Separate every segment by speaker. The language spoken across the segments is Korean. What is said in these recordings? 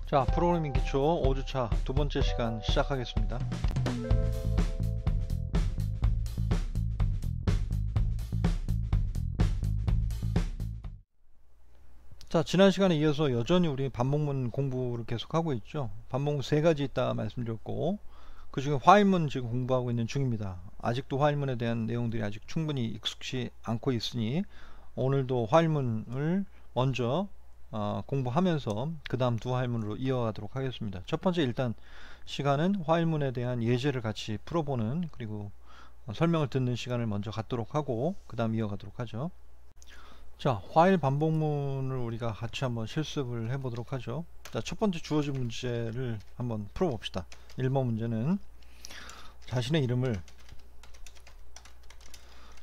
Speaker 1: 자, 프로그래밍 기초 5주차 두 번째 시간 시작하겠습니다. 자, 지난 시간에 이어서 여전히 우리 반복문 공부를 계속하고 있죠. 반복문 세 가지 있다 말씀드렸고, 그 중에 화일문 지금 공부하고 있는 중입니다. 아직도 화일문에 대한 내용들이 아직 충분히 익숙치 않고 있으니 오늘도 화일문을 먼저 공부하면서 그 다음 두 화일문으로 이어가도록 하겠습니다. 첫 번째 일단 시간은 화일문에 대한 예제를 같이 풀어보는, 그리고 설명을 듣는 시간을 먼저 갖도록 하고 그 다음 이어가도록 하죠. 자, 화일 반복문을 우리가 같이 한번 실습을 해보도록 하죠. 자, 첫 번째 주어진 문제를 한번 풀어봅시다. 1번 문제는 자신의 이름을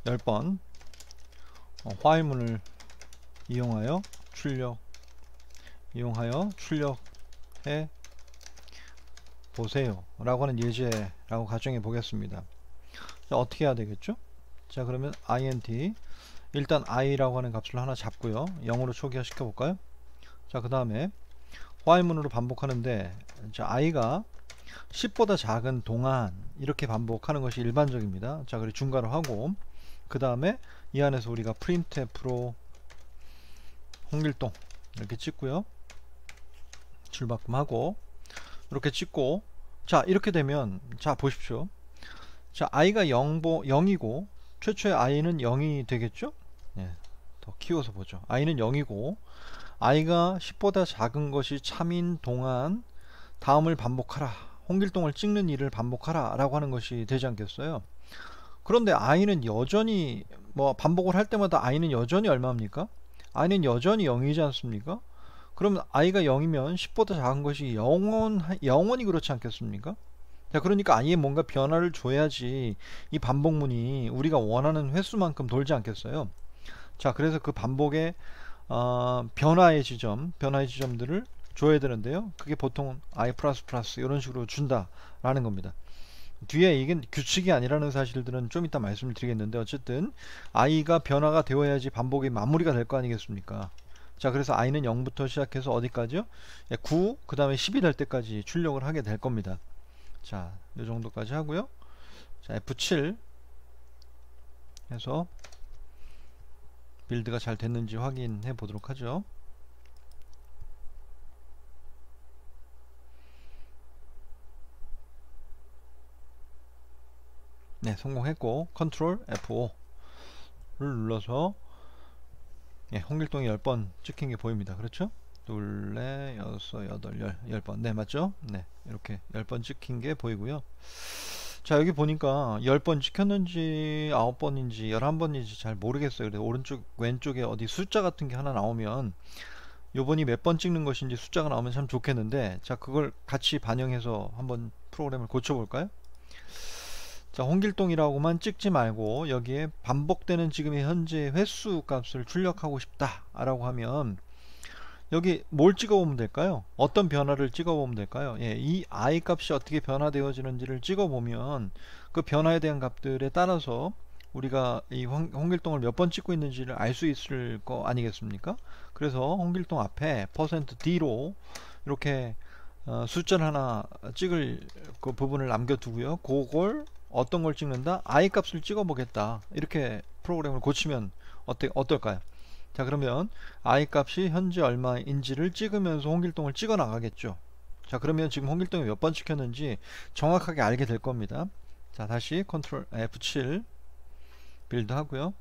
Speaker 1: 10번 화일문을 이용하여 출력해 보세요 라고 하는 예제라고 가정해 보겠습니다. 자, 어떻게 해야 되겠죠? 자, 그러면 int 일단 i라고 하는 값을 하나 잡고요, 0으로 초기화 시켜 볼까요? 자, 그 다음에 화일문으로 반복하는데, 자, i가 10보다 작은 동안 이렇게 반복하는 것이 일반적입니다. 자, 그리고 중괄호 하고 그 다음에 이 안에서 우리가 printf로 홍길동 이렇게 찍고요, 줄바꿈하고 이렇게 찍고, 자, 이렇게 되면, 자, 보십시오. 자, i가 0이고 최초의 i는 0이 되겠죠? 예, 더 키워서 보죠. i는 0이고 i가 10보다 작은 것이 참인 동안 다음을 반복하라, 홍길동을 찍는 일을 반복하라 라고 하는 것이 되지 않겠어요? 그런데 i는 여전히 반복을 할 때마다 i는 여전히 얼마입니까? i는 여전히 0이지 않습니까? 그러면 i가 0이면 10보다 작은 것이 영원히 그렇지 않겠습니까? 자, 그러니까 i에 뭔가 변화를 줘야지 이 반복문이 우리가 원하는 횟수만큼 돌지 않겠어요? 자, 그래서 그 반복의 변화의 지점들을 줘야 되는데요, 그게 보통 i++ 이런 식으로 준다 라는 겁니다. 뒤에 이게 규칙이 아니라는 사실들은 좀 이따 말씀을 드리겠는데, 어쨌든 i가 변화가 되어야지 반복이 마무리가 될 거 아니겠습니까? 자, 그래서 i는 0부터 시작해서 어디까지요? 9, 그 다음에 10이 될 때까지 출력을 하게 될 겁니다. 자, 이 정도까지 하고요. 자, F7 해서 빌드가 잘 됐는지 확인해 보도록 하죠. 네, 성공했고 컨트롤 F5를 눌러서 홍길동이 10번 찍힌 게 보입니다. 그렇죠? 둘, 넷, 여섯, 여덟, 10번. 네, 맞죠? 네, 이렇게 10번 찍힌 게 보이고요. 자, 여기 보니까 10번 찍혔는지 9번인지 11번인지 잘 모르겠어요. 그래서 오른쪽 왼쪽에 어디 숫자 같은 게 하나 나오면 요번이 몇 번 찍는 것인지 숫자가 나오면 참 좋겠는데, 자, 그걸 같이 반영해서 한번 프로그램을 고쳐볼까요? 자, 홍길동이라고만 찍지 말고 여기에 반복되는 지금의 현재 횟수 값을 출력하고 싶다 라고 하면 여기 뭘 찍어보면 될까요? 어떤 변화를 찍어보면 될까요? 예, 이 i 값이 어떻게 변화되어지는지를 찍어보면 그 변화에 대한 값들에 따라서 우리가 이 홍길동을 몇 번 찍고 있는지를 알 수 있을 거 아니겠습니까? 그래서 홍길동 앞에 %d로 이렇게 숫자를 하나 찍을 그 부분을 남겨두고요, 그걸 어떤 걸 찍는다? i 값을 찍어보겠다, 이렇게 프로그램을 고치면 어떨까요? 자, 그러면 i 값이 현재 얼마인지를 찍으면서 홍길동을 찍어 나가겠죠. 자, 그러면 지금 홍길동이 몇 번 찍혔는지 정확하게 알게 될 겁니다. 자, 다시 컨트롤 F7 빌드 하고요,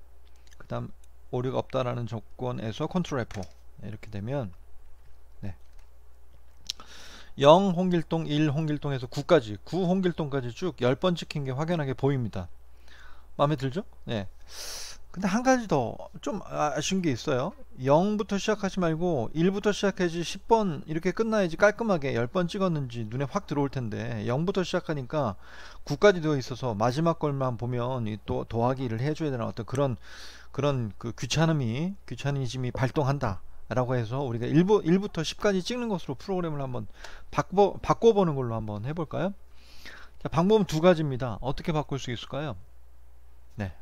Speaker 1: 그 다음 오류가 없다라는 조건에서 컨트롤 F5 이렇게 되면 0 홍길동, 1 홍길동에서 9까지 9 홍길동까지 쭉 10번 찍힌 게 확연하게 보입니다. 마음에 들죠? 네. 근데 한 가지 더 좀 아쉬운 게 있어요. 0부터 시작하지 말고 1부터 시작해야지 10번 이렇게 끝나야지 깔끔하게 10번 찍었는지 눈에 확 들어올 텐데, 0부터 시작하니까 9까지 되어 있어서 마지막 걸만 보면 또 더하기를 해줘야 되나, 어떤 그런 그 귀차니즘이 발동한다 라고 해서 우리가 1부터 10까지 찍는 것으로 프로그램을 한번 바꿔보는 걸로 한번 해볼까요? 자, 방법은 두 가지입니다. 어떻게 바꿀 수 있을까요? 네,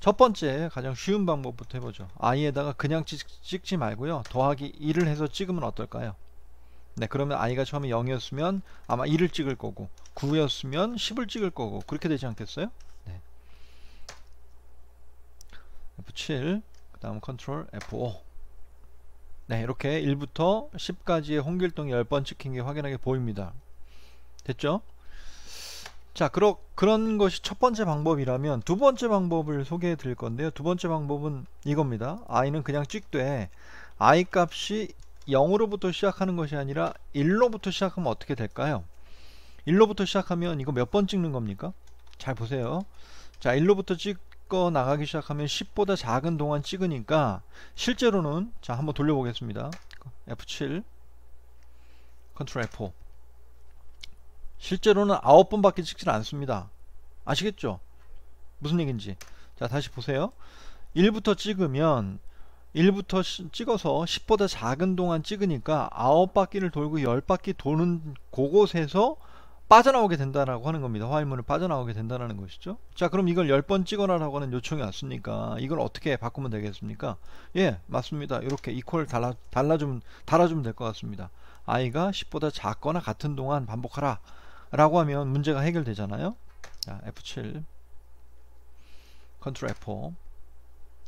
Speaker 1: 첫 번째 가장 쉬운 방법부터 해보죠. i에다가 그냥 찍지 말고요, 더하기 1을 해서 찍으면 어떨까요? 네, 그러면 i가 처음에 0이었으면 아마 1을 찍을 거고 9였으면 10을 찍을 거고 그렇게 되지 않겠어요? 네. F7 그 다음 컨트롤 F5. 네, 이렇게 1부터 10까지의 홍길동이 10번 찍힌 게 확연하게 보입니다. 됐죠? 자, 그런 것이 첫 번째 방법이라면 두 번째 방법을 소개해 드릴 건데요. 두 번째 방법은 이겁니다. i는 그냥 찍되 i 값이 0으로부터 시작하는 것이 아니라 1로부터 시작하면 어떻게 될까요? 1로부터 시작하면 이거 몇 번 찍는 겁니까? 잘 보세요. 자, 1로부터 찍어 나가기 시작하면 10보다 작은 동안 찍으니까 실제로는, 자, 한번 돌려보겠습니다. F7 컨트롤 F5. 실제로는 9번밖에 찍질 않습니다. 아시겠죠? 무슨 얘기인지. 자, 다시 보세요. 1부터 찍으면 1부터 찍어서 10보다 작은 동안 찍으니까 9바퀴를 돌고 10바퀴 도는 그곳에서 빠져나오게 된다라고 하는 겁니다. 화일문을 빠져나오게 된다는 것이죠. 자, 그럼 이걸 10번 찍어라라고 하는 요청이 왔으니까 이걸 어떻게 바꾸면 되겠습니까? 예, 맞습니다. 이렇게 이퀄 달아주면 될 것 같습니다. i가 10보다 작거나 같은 동안 반복하라 라고 하면 문제가 해결되잖아요. 자, F7 컨트롤 F4.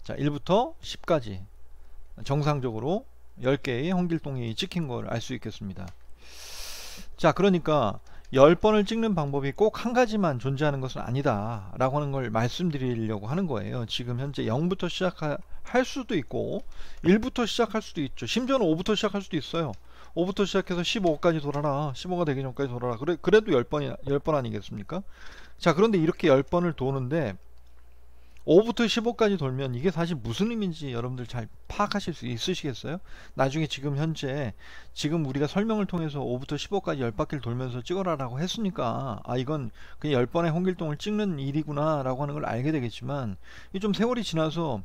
Speaker 1: 자, 1부터 10까지 정상적으로 10개의 홍길동이 찍힌 걸 알 수 있겠습니다. 자, 그러니까 10번을 찍는 방법이 꼭 한 가지만 존재하는 것은 아니다 라고 하는 걸 말씀드리려고 하는 거예요. 지금 현재 0부터 시작할 수도 있고 1부터 시작할 수도 있죠. 심지어는 5부터 시작할 수도 있어요. 5부터 시작해서 15까지 돌아라. 15가 되기 전까지 돌아라. 그래도 10번 아니겠습니까? 자, 그런데 이렇게 10번을 도는데 5부터 15까지 돌면 이게 사실 무슨 의미인지 여러분들 잘 파악하실 수 있으시겠어요? 나중에 지금 현재 지금 우리가 설명을 통해서 5부터 15까지 10바퀴를 돌면서 찍어라 라고 했으니까 아, 이건 그냥 10번의 홍길동을 찍는 일이구나 라고 하는 걸 알게 되겠지만 이 좀 세월이 지나서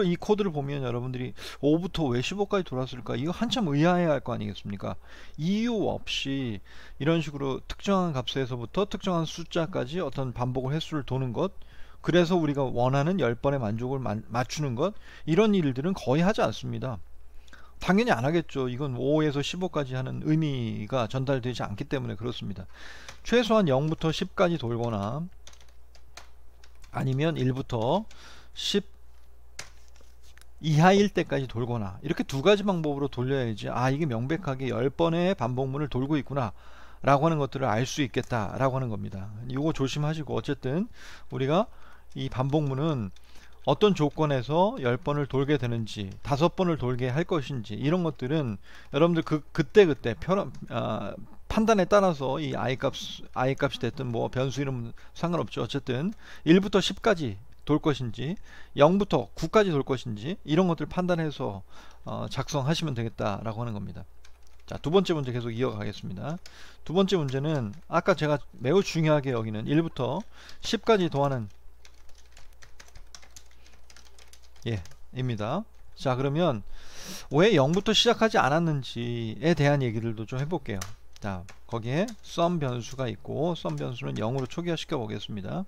Speaker 1: 이 코드를 보면 여러분들이 5부터 왜 15까지 돌았을까? 이거 한참 의아해야 할 거 아니겠습니까? 이유 없이 이런 식으로 특정한 값에서부터 특정한 숫자까지 어떤 반복을 횟수를 도는 것, 그래서 우리가 원하는 10번의 만족을 맞추는 것, 이런 일들은 거의 하지 않습니다. 당연히 안 하겠죠. 이건 5에서 15까지 하는 의미가 전달되지 않기 때문에 그렇습니다. 최소한 0부터 10까지 돌거나 아니면 1부터 10 이하일 때까지 돌거나 이렇게 두 가지 방법으로 돌려야지 아, 이게 명백하게 10번의 반복문을 돌고 있구나 라고 하는 것들을 알 수 있겠다 라고 하는 겁니다. 이거 조심하시고, 어쨌든 우리가 이 반복문은 어떤 조건에서 10번을 돌게 되는지 5번을 돌게 할 것인지 이런 것들은 여러분들 그때 판단에 따라서 이 i값이 됐든 뭐 변수 이름 상관없죠. 어쨌든 1부터 10까지 돌 것인지 0부터 9까지 돌 것인지 이런 것들 판단해서 작성하시면 되겠다라고 하는 겁니다. 자, 두 번째 문제 계속 이어가겠습니다. 두 번째 문제는 아까 제가 매우 중요하게 여기는 1부터 10까지 더하는 입니다. 자, 그러면 왜 0부터 시작하지 않았는지에 대한 얘기들도 좀 해볼게요. 자, 거기에 sum 변수가 있고 sum 변수는 0으로 초기화 시켜 보겠습니다.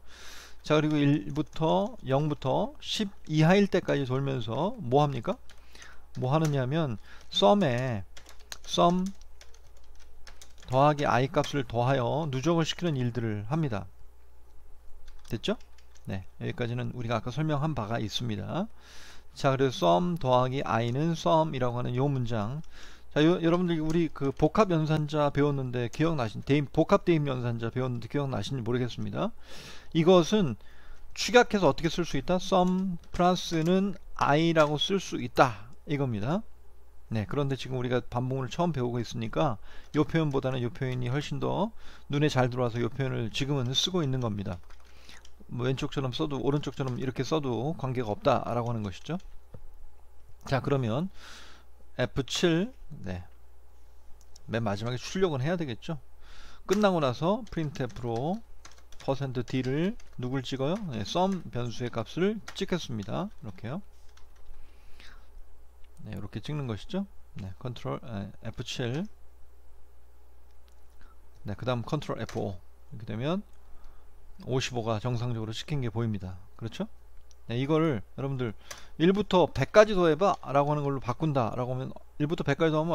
Speaker 1: 자, 그리고 0부터 10 이하일 때까지 돌면서 뭐 합니까? 뭐 하느냐면 sum 더하기 i 값을 더하여 누적을 시키는 일들을 합니다. 됐죠? 네, 여기까지는 우리가 아까 설명한 바가 있습니다. 자, 그래서 sum 더하기 i는 sum이라고 하는 요 문장. 자, 여러분들 우리 그 복합 연산자 배웠는데 복합 대입 연산자 배웠는데 기억나시는지 모르겠습니다. 이것은 축약해서 어떻게 쓸 수 있다? sum 플러스는 i라고 쓸 수 있다 이겁니다. 네, 그런데 지금 우리가 반복문을 처음 배우고 있으니까 이 표현보다는 이 표현이 훨씬 더 눈에 잘 들어와서 이 표현을 지금은 쓰고 있는 겁니다. 뭐 왼쪽처럼 써도 오른쪽처럼 이렇게 써도 관계가 없다 라고 하는 것이죠. 자, 그러면 F7 네, 맨 마지막에 출력은 해야 되겠죠. 끝나고 나서 printf로 %d를 누굴 찍어요? 네, sum 변수의 값을 찍겠습니다. 이렇게요. 네, 이렇게 찍는 것이죠. 네, 컨트롤 F7 네, 그 다음 컨트롤 F5 이렇게 되면 55가 정상적으로 찍힌 게 보입니다. 그렇죠? 네, 이거를 여러분들 1부터 100까지 더해봐 라고 하는 걸로 바꾼다 라고 하면 1부터 100까지 더하면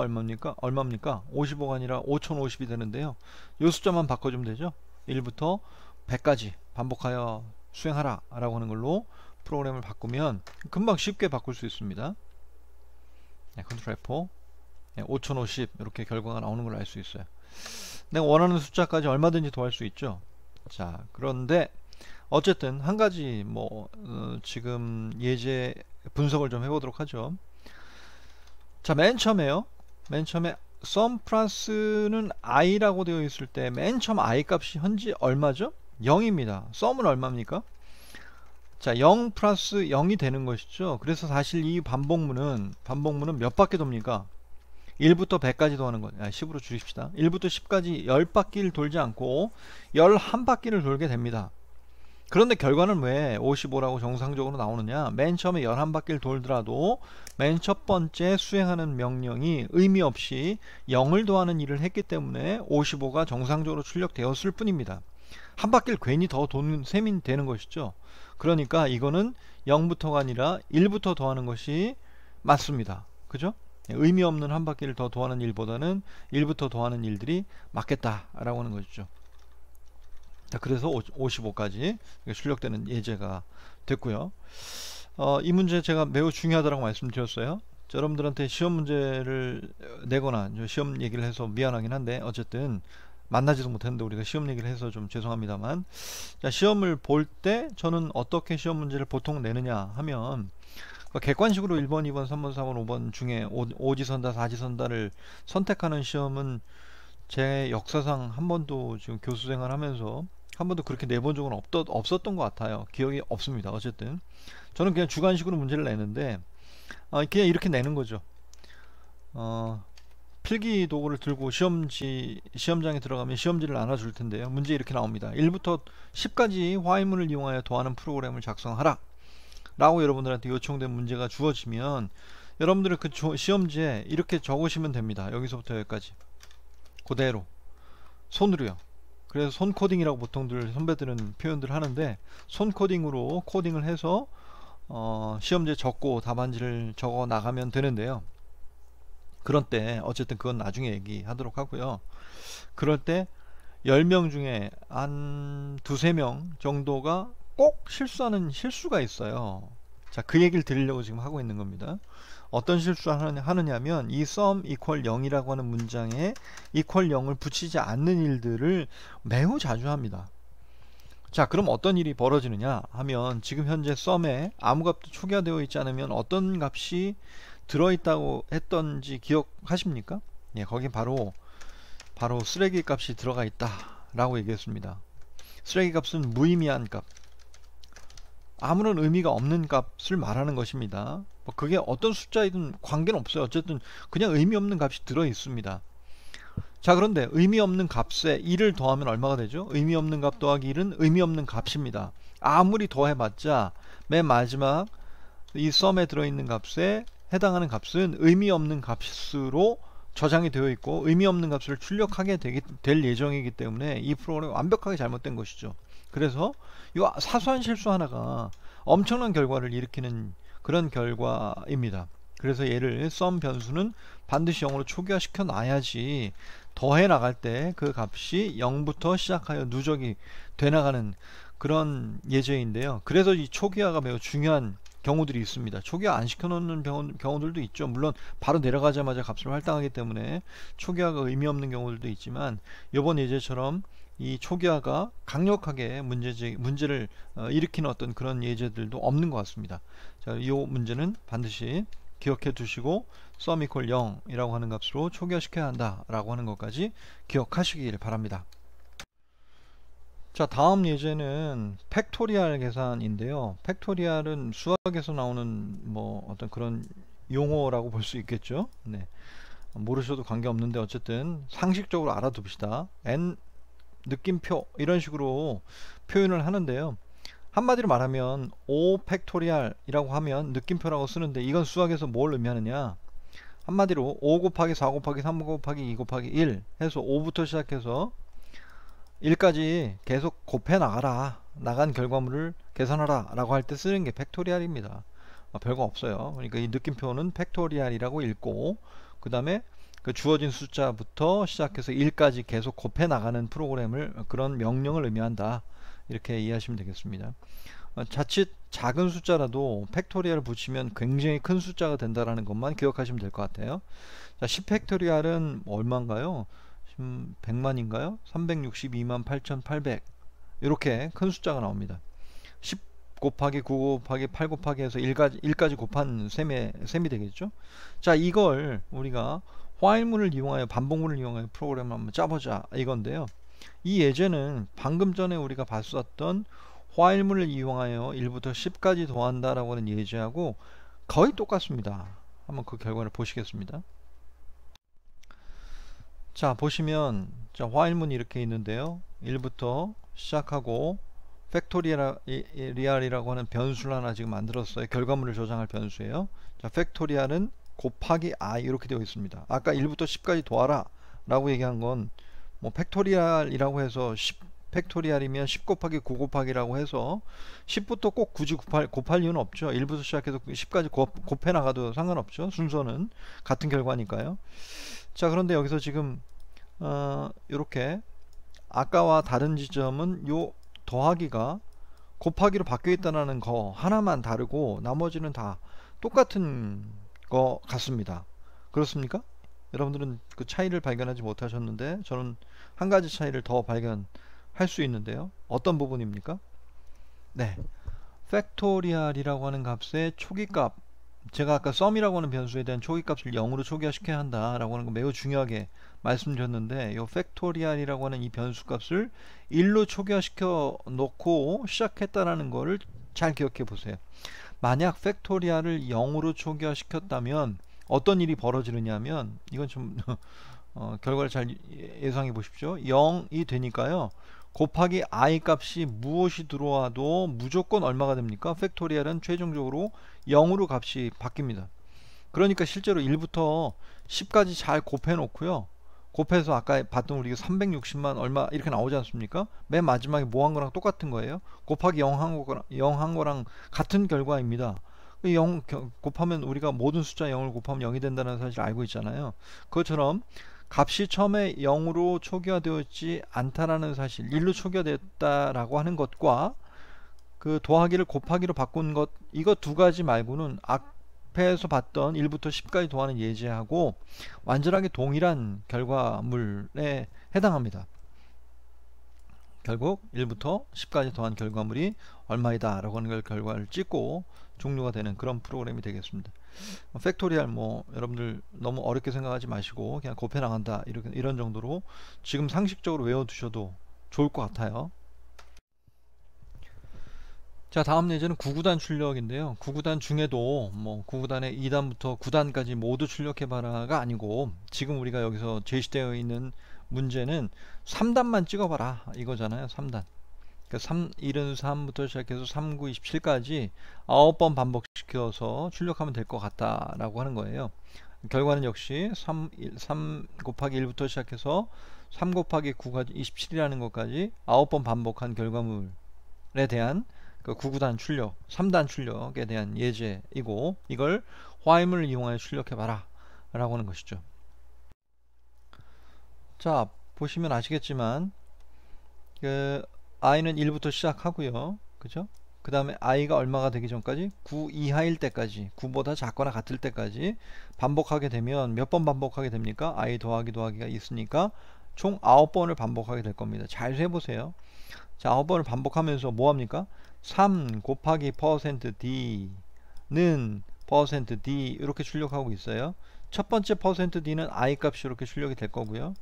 Speaker 1: 얼마입니까? 55가 아니라 5050이 되는데요. 이 숫자만 바꿔주면 되죠. 1부터 100까지 반복하여 수행하라 라고 하는 걸로 프로그램을 바꾸면 금방 쉽게 바꿀 수 있습니다. 네, 컨트롤 F4 5050 이렇게 결과가 나오는 걸 알 수 있어요. 내가 원하는 숫자까지 얼마든지 더할 수 있죠. 자, 그런데 어쨌든 한 가지 지금 예제 분석을 좀 해보도록 하죠. 자, 맨 처음에 sum 플러스는 i라고 되어 있을 때 맨 처음 i 값이 현재 얼마죠? 0입니다. sum은 얼마입니까? 자, 0 플러스 0이 되는 것이죠. 그래서 사실 이 반복문은 몇 바퀴 돕니까? 1부터 100까지 더하는 것. 10으로 줄입시다. 1부터 10까지 10바퀴를 돌지 않고 11바퀴를 돌게 됩니다. 그런데 결과는 왜 55라고 정상적으로 나오느냐? 맨 처음에 11바퀴를 돌더라도 맨 첫 번째 수행하는 명령이 의미 없이 0을 더하는 일을 했기 때문에 55가 정상적으로 출력되었을 뿐입니다. 한 바퀴를 괜히 더 도는 셈이 되는 것이죠. 그러니까 이거는 0부터가 아니라 1부터 더하는 것이 맞습니다. 그죠? 의미 없는 한 바퀴를 더 더하는 일보다는 1부터 더하는 일들이 맞겠다라고 하는 것이죠. 자, 그래서 55까지 출력되는 예제가 됐고요. 이 문제 제가 매우 중요하다고 말씀드렸어요. 여러분들한테 시험 문제를 내거나 시험 얘기를 해서 미안하긴 한데 어쨌든 만나지도 못했는데 우리가 시험 얘기를 해서 좀 죄송합니다만, 자, 시험을 볼 때 저는 어떻게 시험 문제를 보통 내느냐 하면 객관식으로 1번, 2번, 3번, 4번, 5번 중에 5지선다, 4지선다를 선택하는 시험은 제 역사상 한 번도 지금 교수 생활하면서 한 번도 그렇게 내본 적은 없었던 것 같아요. 기억이 없습니다. 어쨌든 저는 그냥 주관식으로 문제를 내는데 그냥 이렇게 내는 거죠. 필기 도구를 들고 시험장에 들어가면 시험지를 나눠줄 텐데요. 문제 이렇게 나옵니다. 1부터 10까지 화인문을 이용하여 더하는 프로그램을 작성하라 라고 여러분들한테 요청된 문제가 주어지면 여러분들은 그 시험지에 이렇게 적으시면 됩니다. 여기서부터 여기까지 그대로 손으로요. 그래서 손 코딩이라고 보통들 선배들은 표현들 하는데, 손 코딩으로 코딩을 해서 시험지에 적고 답안지를 적어 나가면 되는데요. 그런 때 어쨌든 그건 나중에 얘기하도록 하고요. 그럴 때 10명 중에 한 2~3명 정도가 꼭 실수하는 실수가 있어요. 자, 그 얘기를 드리려고 지금 하고 있는 겁니다. 어떤 실수를 하느냐면 이 sum equal 0이라고 하는 문장에 equal 0을 붙이지 않는 일들을 매우 자주 합니다. 자, 그럼 어떤 일이 벌어지느냐 하면 지금 현재 sum에 아무 값도 초기화되어 있지 않으면 어떤 값이 들어있다고 했던지 기억하십니까? 예, 거기 바로 쓰레기 값이 들어가 있다 라고 얘기했습니다. 쓰레기 값은 무의미한 값, 아무런 의미가 없는 값을 말하는 것입니다. 그게 어떤 숫자이든 관계는 없어요. 어쨌든 그냥 의미 없는 값이 들어 있습니다. 자, 그런데 의미 없는 값에 1을 더하면 얼마가 되죠? 의미 없는 값 더하기 1은 의미 없는 값입니다. 아무리 더해봤자 맨 마지막 이 sum에 들어있는 값에 해당하는 값은 의미 없는 값으로 저장이 되어 있고 의미 없는 값을 출력하게 될 예정이기 때문에 이 프로그램이 완벽하게 잘못된 것이죠. 그래서 이 사소한 실수 하나가 엄청난 결과를 일으키는 그런 결과입니다. 그래서 얘를 sum 변수는 반드시 0으로 초기화시켜 놔야지 더해 나갈 때 그 값이 0부터 시작하여 누적이 돼 나가는 그런 예제인데요. 그래서 이 초기화가 매우 중요한 경우들이 있습니다. 초기화 안 시켜놓는 경우들도 있죠. 물론 바로 내려가자마자 값을 할당하기 때문에 초기화가 의미 없는 경우들도 있지만 이번 예제처럼 이 초기화가 강력하게 문제를 일으키는 어떤 그런 예제들도 없는 것 같습니다. 자, 이 문제는 반드시 기억해 두시고 sum equal 0이라고 하는 값으로 초기화시켜야 한다 라고 하는 것까지 기억하시길 바랍니다. 자, 다음 예제는 팩토리얼 계산인데요. 팩토리얼은 수학에서 나오는 어떤 그런 용어라고 볼 수 있겠죠. 네. 모르셔도 관계없는데 어쨌든 상식적으로 알아둡시다. n 느낌표 이런 식으로 표현을 하는데요. 한마디로 말하면 5 팩토리얼이라고 하면 느낌표라고 쓰는데 이건 수학에서 뭘 의미하느냐, 한마디로 5 곱하기 4 곱하기 3 곱하기 2 곱하기 1 해서 5부터 시작해서 1까지 계속 곱해 나간 결과물을 계산하라 라고 할 때 쓰는 게 팩토리얼입니다. 별거 없어요. 그러니까 이 느낌표는 팩토리얼이라고 읽고 그 다음에 그 주어진 숫자부터 시작해서 1까지 계속 곱해 나가는 프로그램을, 그런 명령을 의미한다. 이렇게 이해하시면 되겠습니다. 자칫 작은 숫자라도 팩토리얼을 붙이면 굉장히 큰 숫자가 된다는 것만 기억하시면 될 것 같아요. 자, 10 팩토리얼은 얼마인가요? 100만인가요? 362만 8800, 이렇게 큰 숫자가 나옵니다. 10 곱하기 9 곱하기 8 곱하기 해서 1까지 곱한 셈이 되겠죠. 자, 이걸 우리가 while문을 이용하여, 반복문을 이용하여 프로그램을 한번 짜보자, 이건데요. 이 예제는 방금 전에 우리가 봤었던 while문을 이용하여 1부터 10까지 더한다 라고 하는 예제하고 거의 똑같습니다. 한번 그 결과를 보시겠습니다. 자, 보시면 자, while문이 이렇게 있는데요. 1부터 시작하고 팩토리얼이라고 하는 변수를 하나 지금 만들었어요. 결과물을 저장할 변수예요. 자, 팩토리얼은 곱하기 i 이렇게 되어 있습니다. 아까 1부터 10까지 더하라 라고 얘기한 건 뭐 팩토리얼이라고 해서 10 팩토리얼이면 10 곱하기 9 곱하기라고 해서 10부터 꼭 굳이 곱할 이유는 없죠. 1부터 시작해서 10까지 곱해 나가도 상관없죠. 순서는 같은 결과니까요. 자, 그런데 여기서 지금 이렇게 아까와 다른 지점은 요 더하기가 곱하기로 바뀌어 있다는 거 하나만 다르고 나머지는 다 똑같은 거 같습니다. 그렇습니까? 여러분들은 그 차이를 발견하지 못하셨는데 저는 한 가지 차이를 더 발견할 수 있는데요. 어떤 부분입니까? 네, 팩토리얼이라고 하는 값의 초기값, 제가 아까 sum이라고 하는 변수에 대한 초기값을 0으로 초기화시켜야 한다 라고 하는 거 매우 중요하게 말씀드렸는데, 이 팩토리얼이라고 하는 이 변수값을 1로 초기화시켜 놓고 시작했다라는 거를 잘 기억해 보세요. 만약 팩토리얼을 0으로 초기화시켰다면 어떤 일이 벌어지느냐면, 이건 좀 결과를 잘 예상해 보십시오. 0이 되니까요, 곱하기 i 값이 무엇이 들어와도 무조건 얼마가 됩니까? 팩토리얼은 최종적으로 0으로 값이 바뀝니다. 그러니까 실제로 1부터 10까지 잘 곱해 놓고요, 곱해서 아까 봤던 우리가 360만 얼마 이렇게 나오지 않습니까? 맨 마지막에 뭐 한 거랑 똑같은 거예요. 곱하기 0 한 거랑 같은 결과입니다. 0 곱하면 우리가 모든 숫자 0을 곱하면 0이 된다는 사실을 알고 있잖아요. 그것처럼 값이 처음에 0으로 초기화되어 있지 않다라는 사실, 1로 초기화됐다라고 하는 것과 그 더하기를 곱하기로 바꾼 것, 이거 두 가지 말고는 앞에서 봤던 1부터 10까지 더하는 예제하고 완전하게 동일한 결과물에 해당합니다. 결국 1부터 10까지 더한 결과물이 얼마이다 라고 하는 걸 결과를 찍고 종료가 되는 그런 프로그램이 되겠습니다. 팩토리얼 뭐 여러분들 너무 어렵게 생각하지 마시고 그냥 곱해 나간다 이런 정도로 지금 상식적으로 외워두셔도 좋을 것 같아요. 자, 다음 예제는 9구단 출력인데요. 9구단 중에도 뭐 9구단의 2단부터 9단까지 모두 출력해봐라가 아니고, 지금 우리가 여기서 제시되어 있는 문제는 3단만 찍어봐라 이거잖아요. 3단. 그러니까 73부터 시작해서 39, 27까지 9번 반복시켜서 출력하면 될 것 같다라고 하는 거예요. 결과는 역시 3 곱하기 1부터 시작해서 3 곱하기 9가 27이라는 것까지 9번 반복한 결과물에 대한 그 9구단 출력, 3단 출력에 대한 예제이고, 이걸 while문을 이용하여 출력해봐라 라고 하는 것이죠. 자, 보시면 아시겠지만 그 i는 1부터 시작하고요, 그죠? 그 다음에 i가 얼마가 되기 전까지 9 이하일 때까지, 9보다 작거나 같을 때까지 반복하게 되면 몇 번 반복하게 됩니까? i 더하기가 있으니까 총 9번을 반복하게 될 겁니다. 잘 해보세요. 자, 9번을 반복하면서 뭐합니까? 3 곱하기 %d는 %d 이렇게 출력하고 있어요. 첫 번째 %d는 i 값이 이렇게 출력이 될 거고요.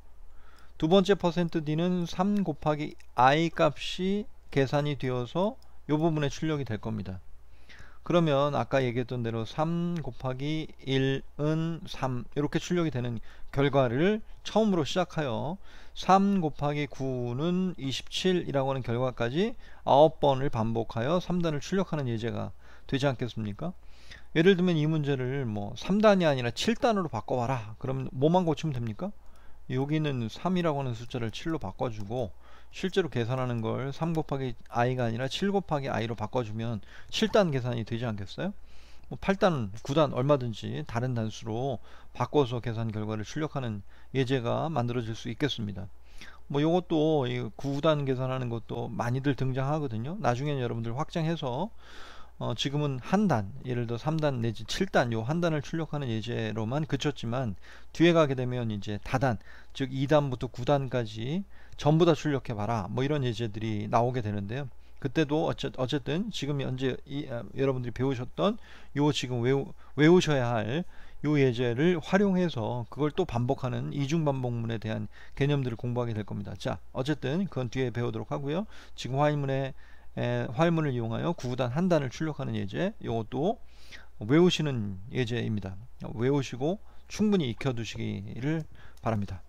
Speaker 1: 두 번째 %d는 3 곱하기 i 값이 계산이 되어서 이 부분에 출력이 될 겁니다. 그러면 아까 얘기했던 대로 3 곱하기 1은 3 이렇게 출력이 되는 결과를 처음으로 시작하여 3 곱하기 9는 27이라고 하는 결과까지 9번을 반복하여 3단을 출력하는 예제가 되지 않겠습니까? 예를 들면 이 문제를 뭐 3단이 아니라 7단으로 바꿔봐라. 그러면 뭐만 고치면 됩니까? 여기는 3이라고 하는 숫자를 7로 바꿔주고 실제로 계산하는 걸 3 곱하기 i가 아니라 7 곱하기 i로 바꿔주면 7단 계산이 되지 않겠어요? 뭐 8단, 9단 얼마든지 다른 단수로 바꿔서 계산 결과를 출력하는 예제가 만들어질 수 있겠습니다. 뭐 요것도 이 9단 계산하는 것도 많이들 등장하거든요. 나중에는 여러분들 확장해서 지금은 한 단, 예를 들어 3단 내지 7단 요 한 단을 출력하는 예제로만 그쳤지만 뒤에 가게 되면 이제 다단, 즉 2단부터 9단까지 전부 다 출력해 봐라, 뭐 이런 예제들이 나오게 되는데요. 그때도 어쨌든 지금 현재 여러분들이 배우셨던 요 지금 외우셔야 할 요 예제를 활용해서 그걸 또 반복하는 이중 반복문에 대한 개념들을 공부하게 될 겁니다. 자, 어쨌든 그건 뒤에 배우도록 하고요. 지금 활문을 이용하여 구구단 한 단을 출력하는 예제, 이것도 외우시는 예제입니다. 외우시고 충분히 익혀두시기를 바랍니다.